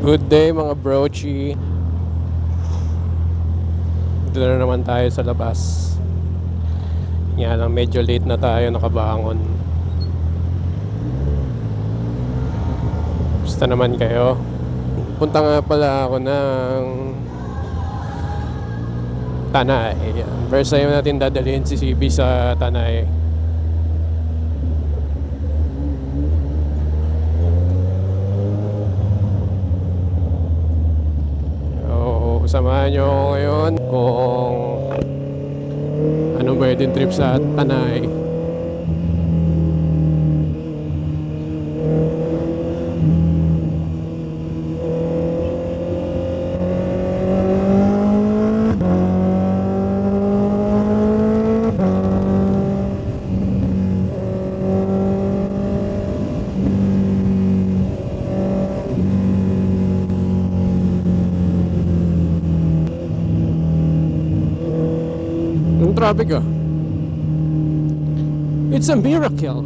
Good day mga brochi. Dito na naman tayo sa labas. Nga lang medyo late na tayo nakabangon. Basta naman kayo. Punta nga pala ako ng Tanay. First time natin dadalhin si CB sa Tanay. Samahan nyo ako ngayon kung anong wedding trip sa Tanay. Traffic ah. It's a miracle.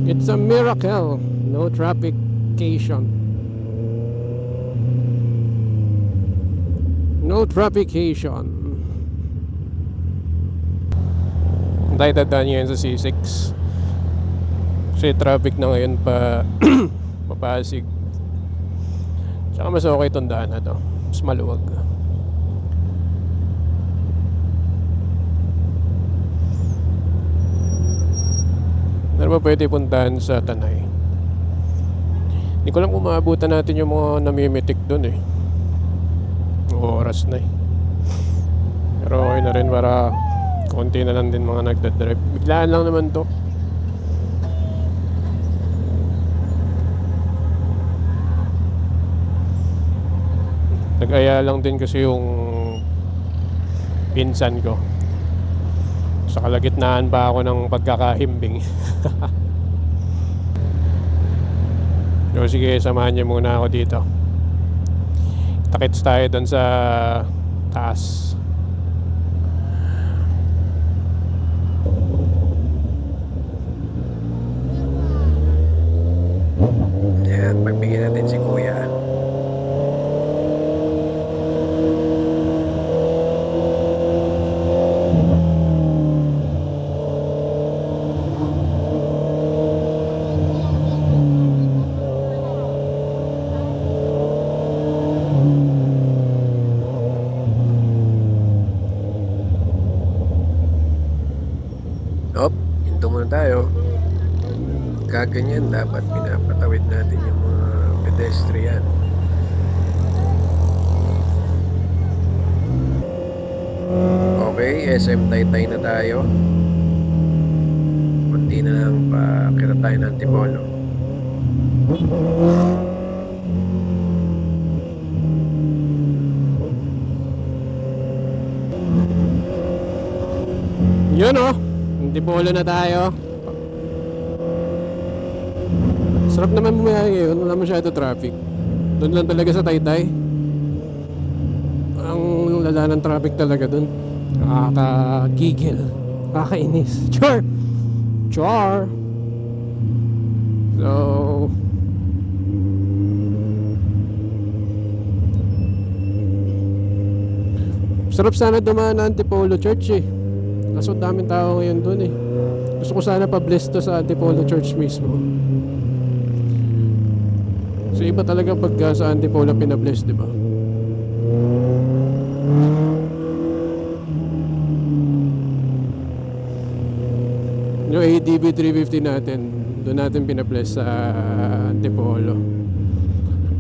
It's a miracle. No traffication. No traffication. Tayo dadaan ngayon sa C6. Kasi traffic na ngayon pa Papasig. Tsaka mas okay itong daan na to. Mas maluwag. Ano ba pwede puntahan sa Tanay? Hindi ko lang kung maabutan natin yung mga namimitik doon eh. Oras na eh. Pero okay na rin para konti na lang din mga nagdadrive. Biglaan lang naman to. Nag-aya lang din kasi yung pinsan ko. Sa kalagitnaan pa ako ng pagkakahimbing. So sige, samahan niyo muna ako dito. Takits tayo doon sa taas. Yan, pagbigyan natin si Kuya. Hop, hinto muna tayo. Kaganyan, dapat pinapatawid natin yung mga pedestrian. Okay, SM Taytay na tayo. Kunti na lang pakita tayo ng Antipolo. Yun oh, Antipolo na tayo. Sarap naman bumaya ngayon, wala masyado traffic. Doon lang talaga sa Taytay. Ang lala ng traffic talaga doon. Nakakagigil, nakakainis. Char! Char! So sarap sana dumaan na Antipolo Church eh. Kaso daming tao ngayon doon eh. Gusto ko sana pa-bless to sa Antipolo Church mismo. So iba talaga pagka sa Antipolo pinabless, di ba? Yung ADB 350 natin, doon natin pinabless sa Antipolo.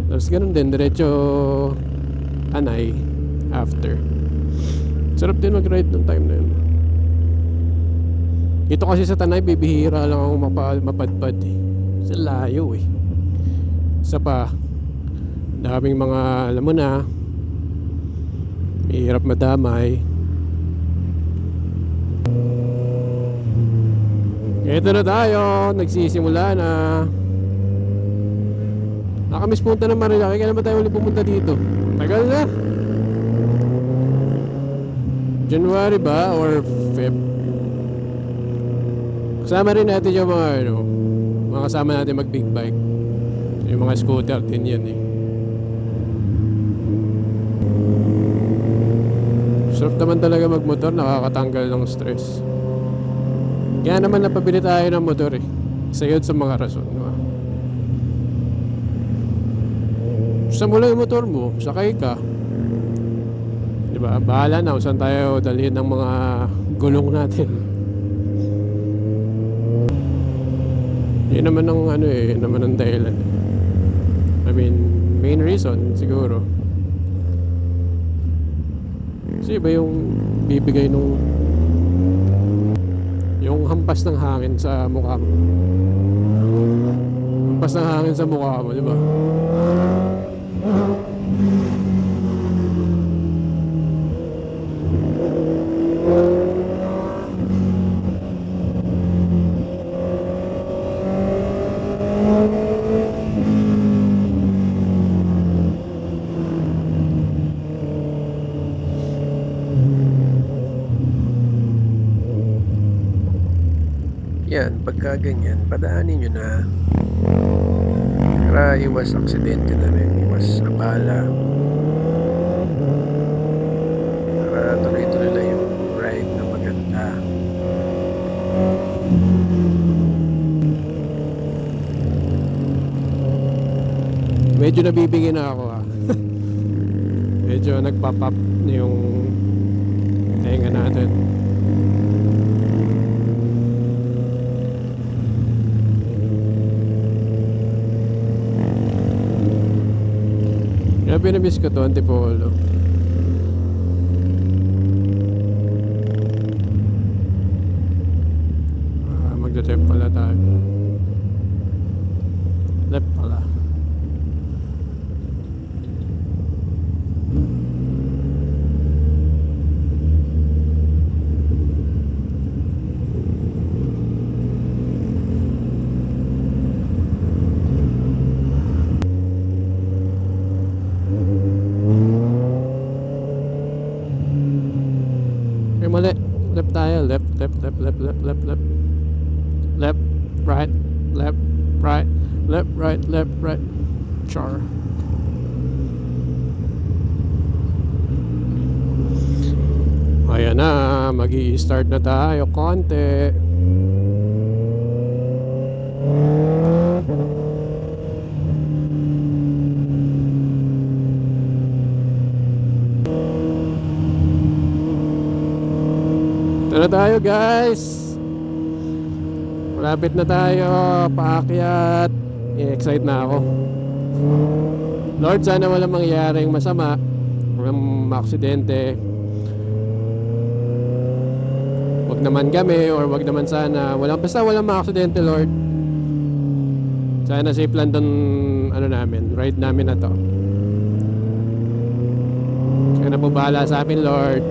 Tapos ganun din, diretso Tanay after. Sarap din mag-ride nung time na yun. Dito kasi sa Tanay, bibihira lang ako mapadpad eh. Sa layo eh. Isa pa, daming mga alam mo na, mahirap madamay. Ito na tayo, nagsisimula na. Nakamiss punta ng Marilaki. Kailan ba tayo ulit pumunta dito? Tagal na. January ba or Feb? Kasama rin natin yung mga Mga kasama natin mag big bike. Yung mga scooter din yan eh. Sarap naman talaga magmotor, nakakatanggal ng stress. Kaya naman napabili tayo ng motor eh. Isa yun sa mga rason, di ba? Gusto mo lang yung motor mo, sakay ka. Di ba? Bahala na kung saan tayo dalhin ng mga gulong natin. Yun naman ang ano eh, yun naman ang dahilan. I mean, main reason siguro. Kasi iba yung bibigay nung yung hampas ng hangin sa mukha mo. Hampas ng hangin sa mukha mo, di ba? Yan, pagka ganyan, padaanin nyo na. Para iwas aksidente na rin, iwas abala. Para tuloy-tuloy lang yung ride na maganda. Medyo nabibigyan na ako ah. Medyo nagpop up na yung tenga natin. Kaya pinamiss ko to, Antipolo. Magda-left pala tayo. Left pala. Mali. Left tayo. Left. Left, right, left, right, left, right, left, right. Char. Ayan na. Mag-i-start na tayo. Konti. Ito na tayo guys. Malapit na tayo. Paakyat. I-excite na ako. Lord, sana walang mangyaring masama, walang maaksidente. Wag naman kami or wag naman sana. Basta walang maaksidente, Lord. Sana safe lang dun, ano namin, ride namin na to. Kaya na po bahala sa amin, Lord.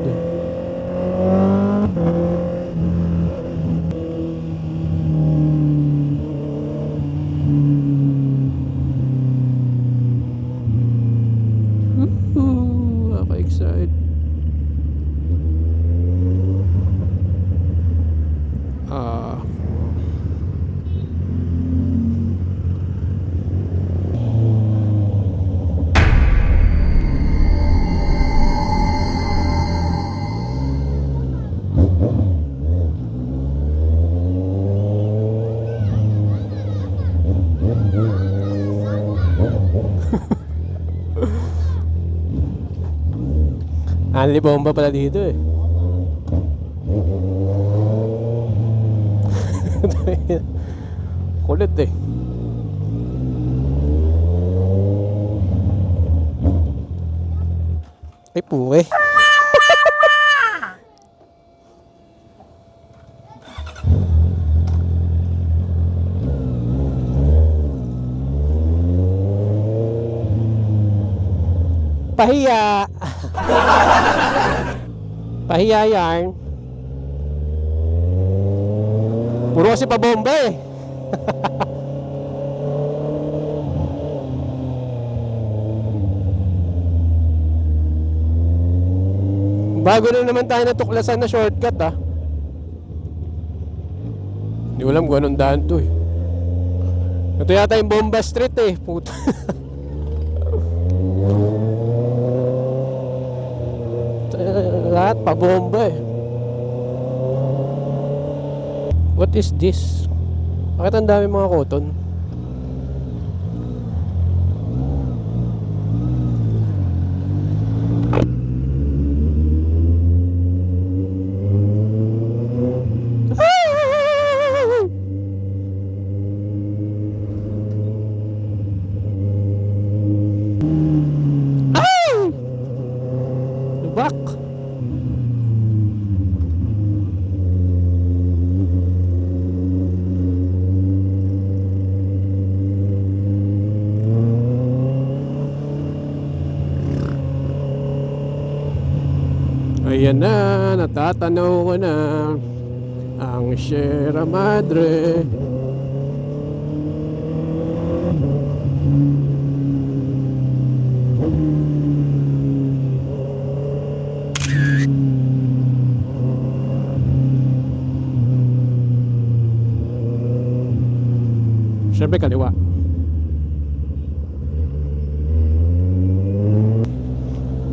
Ako excited. Anli bomba pala dito eh. Kulit eh. Ay puwe. Pahiya. Pahiya yarn. Puro kasi pabomba eh. Bago na naman tayo natuklasan na shortcut ah. Hindi ko alam kung anong daan to eh. Ito yata yung Bomba Street eh. Puta. Lahat pa bomba eh. What is this? Bakit ang dami mga cotton? Lubak. Ayan na, natatanaw ko na ang Sierra Madre. Siyempre kaliwa.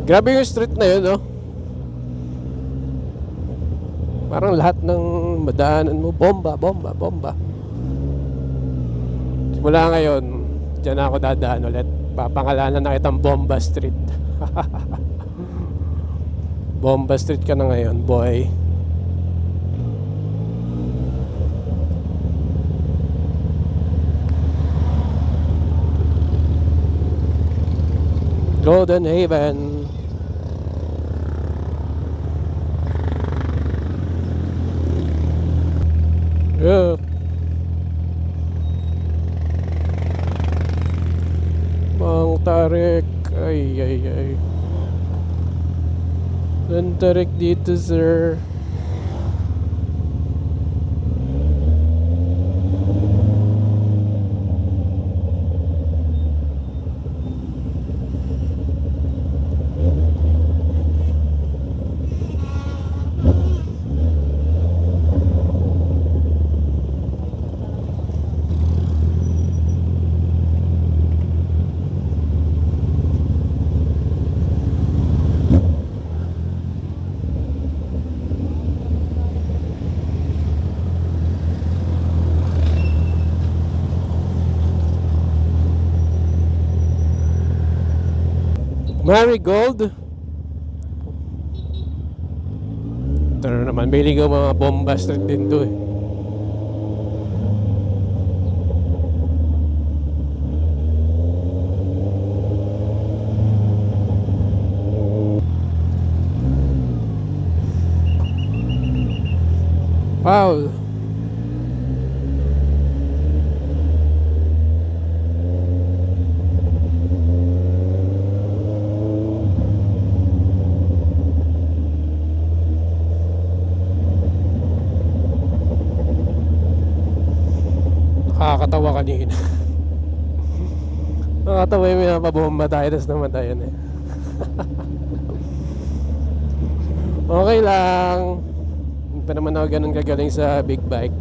Grabe yung street na yun, no? Parang lahat ng madaanan mo, bomba, bomba, bomba. Simula ngayon, dyan ako dadaan ulit. Papangalanan na kitang Bomba Street. Bomba Street ka na ngayon, boy. Golden Haven. Yeah. Mang Tarik. Ay, ay, ay. Mang Tarik dito, sir. Marigold. Ito na naman, biling ko mga Bomba Street din to eh. Paul. Nakakatawa kanina. Nakakatawa yung pinapabomba tayo tapos namatayan eh. Okay lang. Hindi pa naman ako ganun kagaling sa big bike.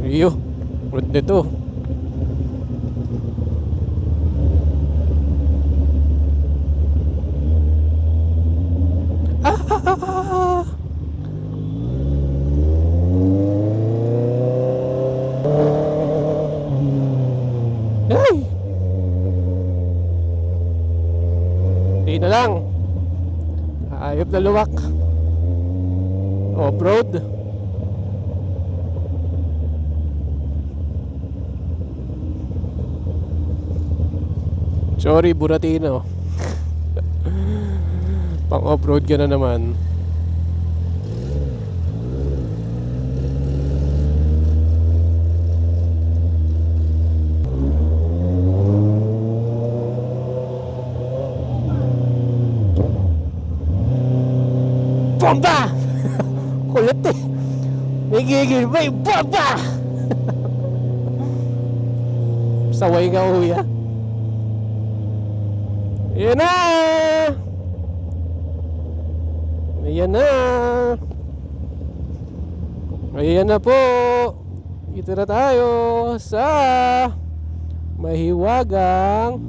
Iyo, ulit nito. Ay! Di na lang. Ayop na luwak. Off-road. Sorry, Buratino. Pang off-road ka na naman. Bomba! Kulit eh. May gigil ba yung bomba? Saway ka, kuya. Yan na! Ayan na. Ayan na po. Ito na tayo sa Mahiwagang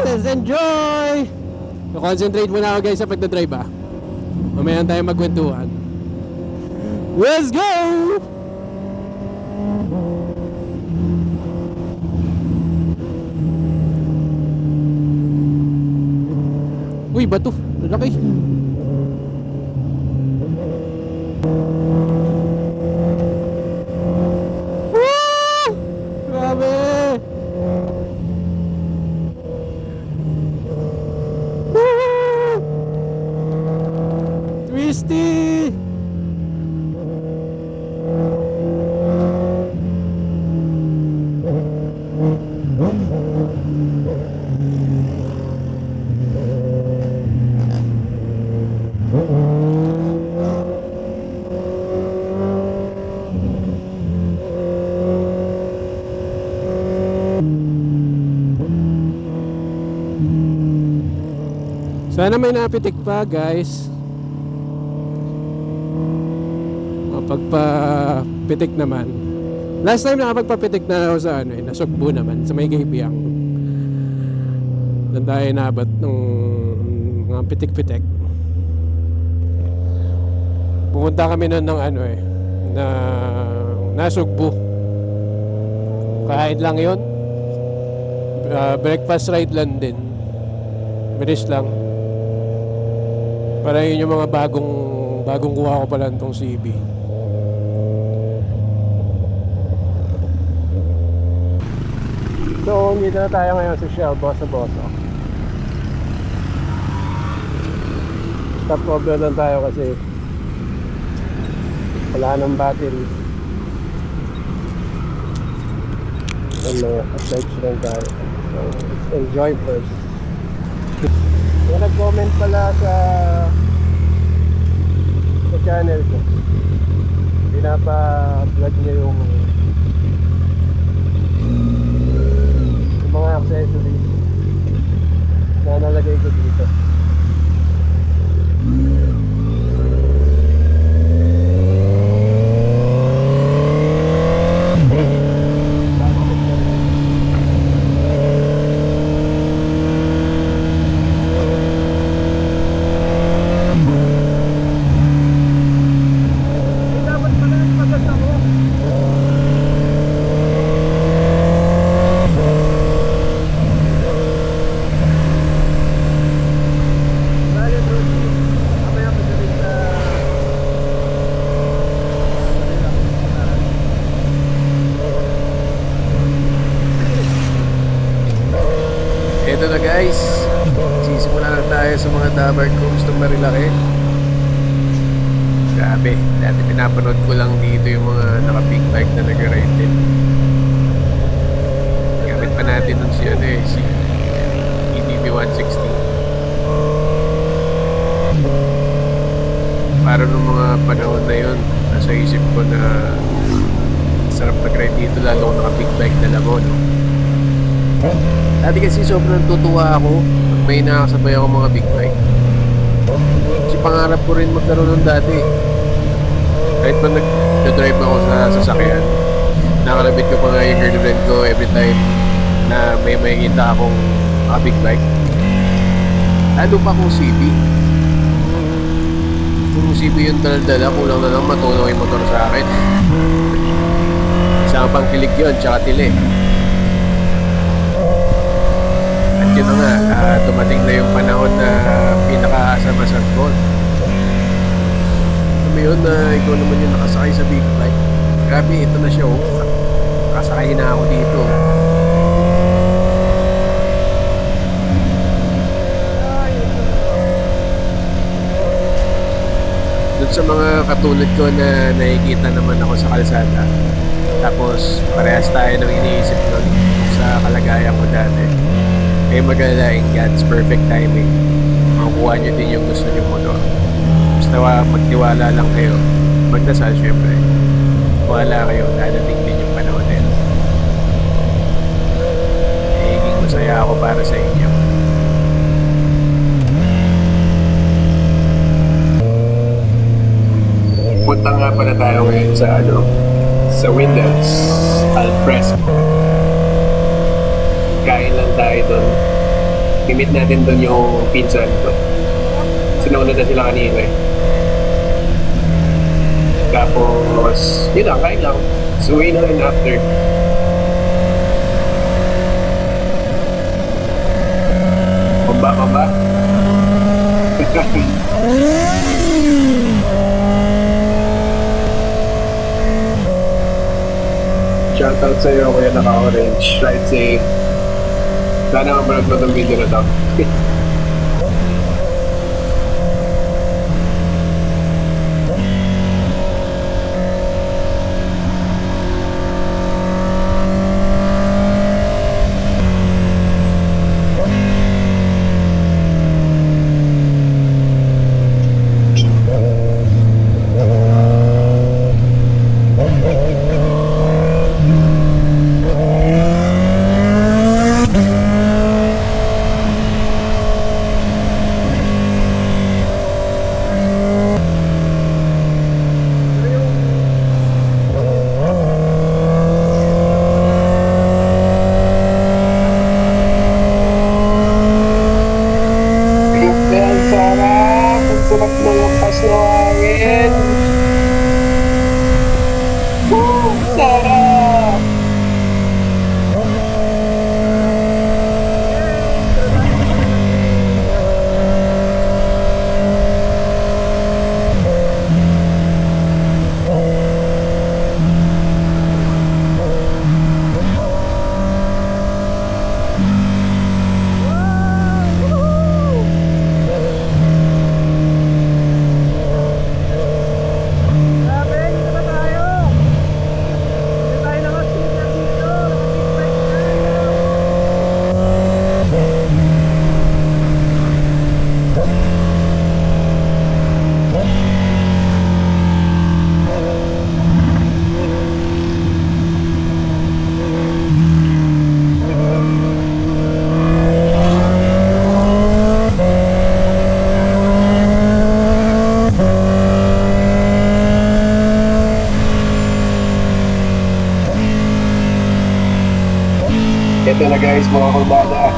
let's enjoy! Concentrate muna ako guys sa pagdadrive Mamaya tayo magkwentuhan. Let's go! Uy, bato. Laki. Woo! Grabe! Twisty! Sana may napitik pa guys. Pagpapitik naman. Last time nakapagpapitik na ako sa Nasugbu naman sa may Gaypiang. Doon tayo naabot ng mga pitik-pitik. Pumunta kami nun ng na Nasugbu. Kahit lang yun. Breakfast ride lang din. Bilis lang. Para yun yung mga bagong kuha ko pala itong CB. So, dito na tayo ngayon sa Shell Boso. Stop over lang tayo kasi wala ng battery. And attach lang tayo. So, let's enjoy first. Yung nag-comment pala sa channel ko, pinapa-vlog niya yung mga accessories na nalagay ko dito. Ito na guys, sisimula na tayo sa mga Dabar Cruise ng Marilaki. Grabe, dati pinapanood ko lang dito yung mga naka-big bike na nag-ride din. Gamit pa natin nun si EDV 160. Para nung mga panahon na yun, nasa isip ko na sarap mag-ride dito lalo kung naka-big bike na lamon. Dati kasi sobrang tutuwa ako pag may nakasabay ako mga big bike. Kasi pangarap ko rin magkaroon ng dati. Kahit pa nag-drive ako sa sasakyan, nakalabit ko pa nga yung girlfriend ko every time na may makikita akong big bike. Lalo pa kung CB. Kung CB yung dala-dala, kulang na lang matulong yung motor sa akin. Isang pang kilig yun, tsaka tili. Yun na nga, dumating na yung panahon na pinaka-asama sa goal. Sabi yun na ikaw naman yung nakasakay sa big bike. Grabe, ito na siya Nakasakay na ako dito. dun sa mga katulad ko na nakikita naman ako sa kalsada. Tapos parehas tayo ng iniisip nun sa kalagayan ko dati. Kayo mag-alala, in God's perfect timing, makukuha nyo din yung gusto nyo magawa. Basta magtiwala lang kayo. Magdasal syempre. Wala kayo, dadating din yung panahon nila. Higing masaya ako para sa inyo. Punta nga pala tayo ngayon sa Windows Alfresco. Kain lang tayo doon. Imit natin doon yung pinsan ko. Sinauna na sila kanina eh. Tapos, yun lang, kain lang. So, uwi na rin after. Pamba. Shoutout sa'yo, kuya naka-orange. Ride safe. Sana mapanood mo itong video na to. Sarap ng lakas ng hangin. Sarap! Ito na guys, mga kurbada.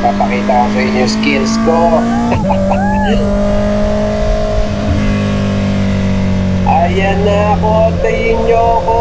Papakita ko sa inyo yung skills ko. Ayan na ako, tayin nyo ako.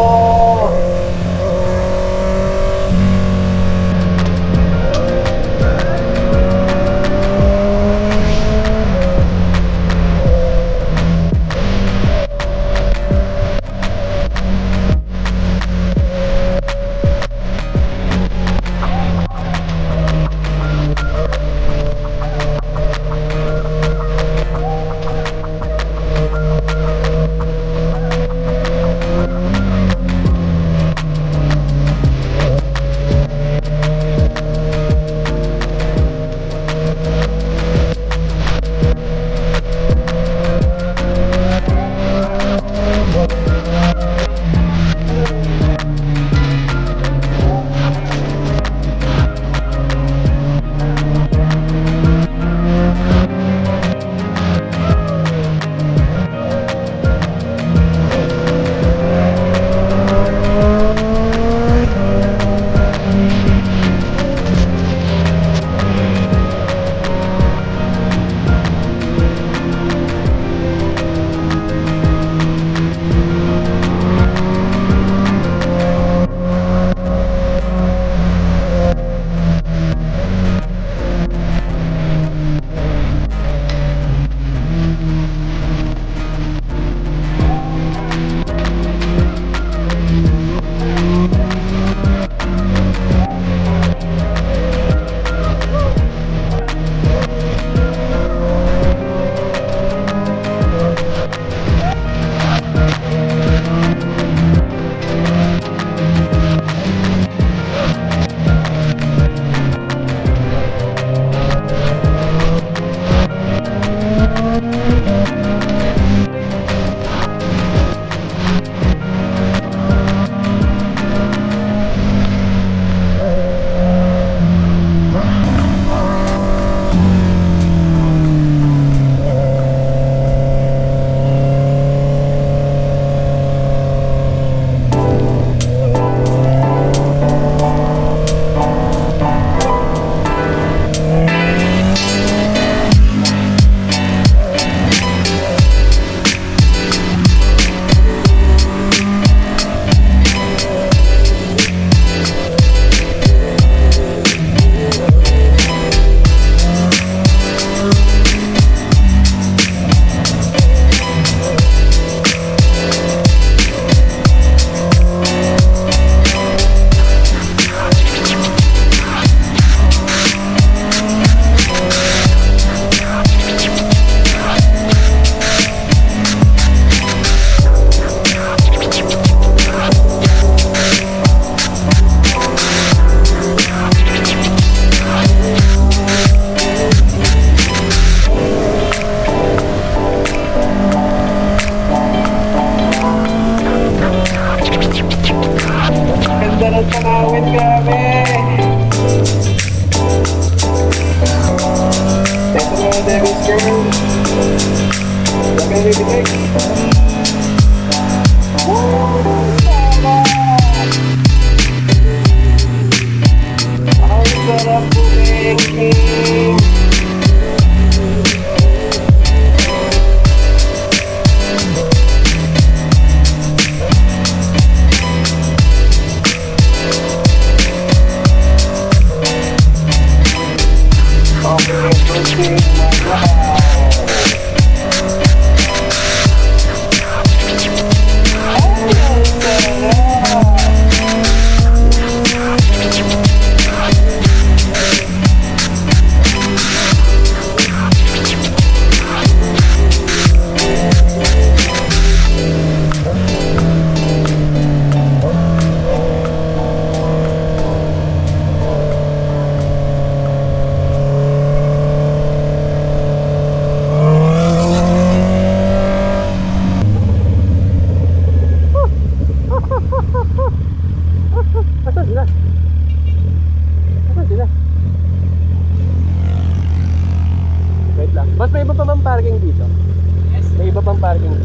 parking.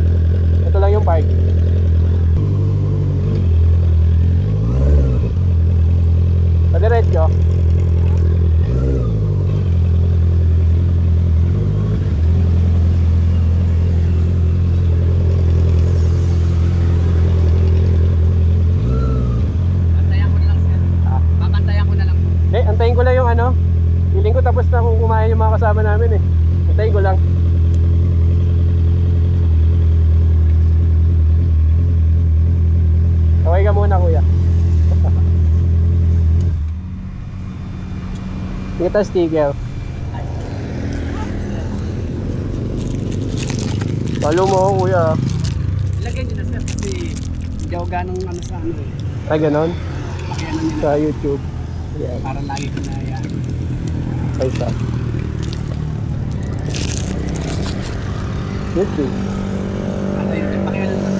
Ito lang yung parking. Padiretso. Antayan ko na lang, sir. Babantayan ko na lang. Antayin ko lang yung ano. Feeling ko tapos na kung kumain yung mga kasama namin eh. Antayin ko lang. Okay ka muna, kuya. Kita sticker. Follow mo ako, kuya. Ilagyan nyo na, sir, kasi hindi ako ganong ano sa ano eh. Ay, ganon. Pakialam nyo na. Sa YouTube. Yan. Para lagi ko na yan. Ay, sa. YouTube. Ano yun, pakialam na.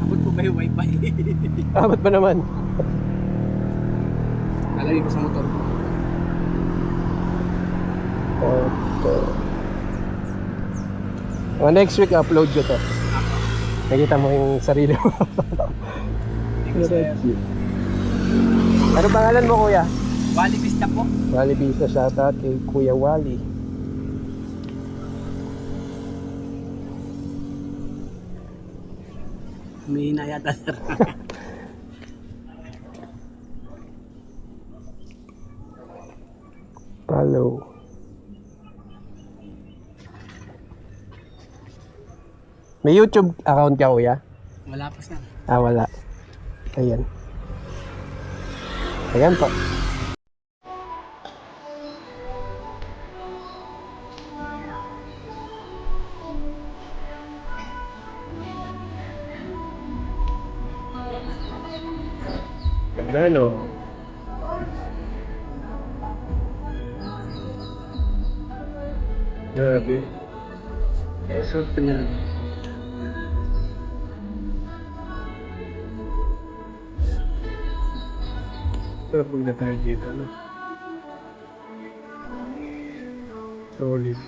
Abot po ba yung wifi? Ba't ba naman? Lalagay ko sa motor ko. Next week upload ko to. Nakita mo yung sarili mo. Thank you, sir. Ano pangalan mo, kuya? Wally Vista po. Wally Vista, shoutout kay Kuya Wally. Humihina yata, sir. Follow. May YouTube account ka, kuya? Wala pa, sir. Wala. Ayan. Ayan po. Ganda, no? Grabe. Sarap niya. Sarap na tayo dito, no? Solid.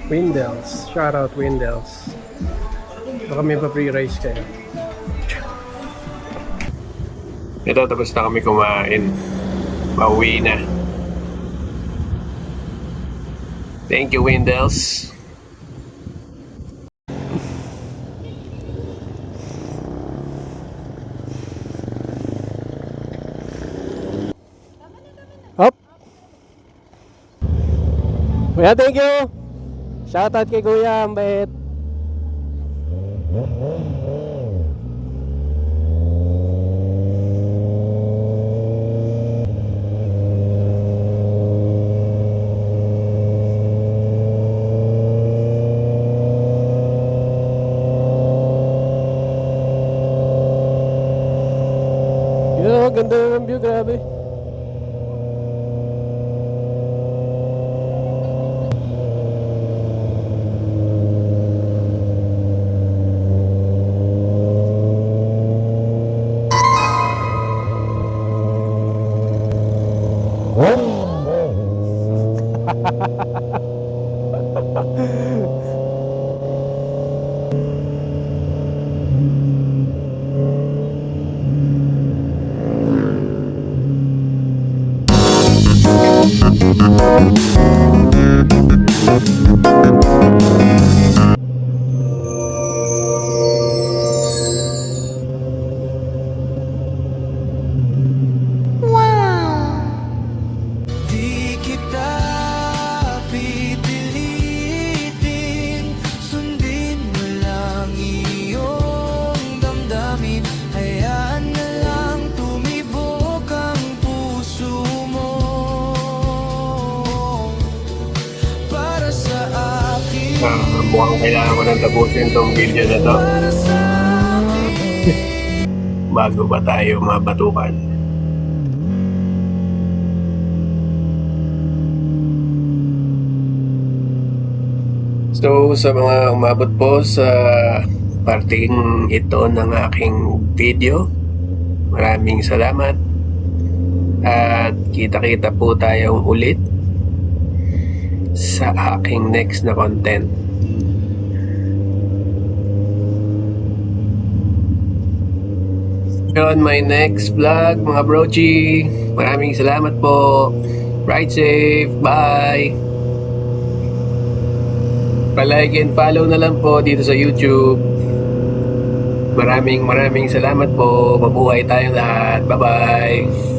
Windels. Shout out Windels. Baka may pa-free rice kayo. Ito, tapos na kami kumain. Pauwi na. Thank you, Windels. Hop! Kuya, thank you! Shoutout kay Kuya, ang bait. Yun, ang ganda ng view, grabe. Di kita pipilitin, sundin mo lang iyong damdamin. Hayaan na lang tumibok ang puso mo. Para sa akin, Mukhang kailangan ko nang tapusin tong video na to para sa bago ba tayo mabatukan. So, sa mga umabot po sa parting ito ng aking video, maraming salamat At kita-kita po tayong ulit sa aking next na content. On my next vlog, mga brochi. Maraming salamat po. Ride safe. Bye. Pa-like and follow na lang po dito sa YouTube. Maraming salamat po. Mabuhay tayong lahat. Bye-bye.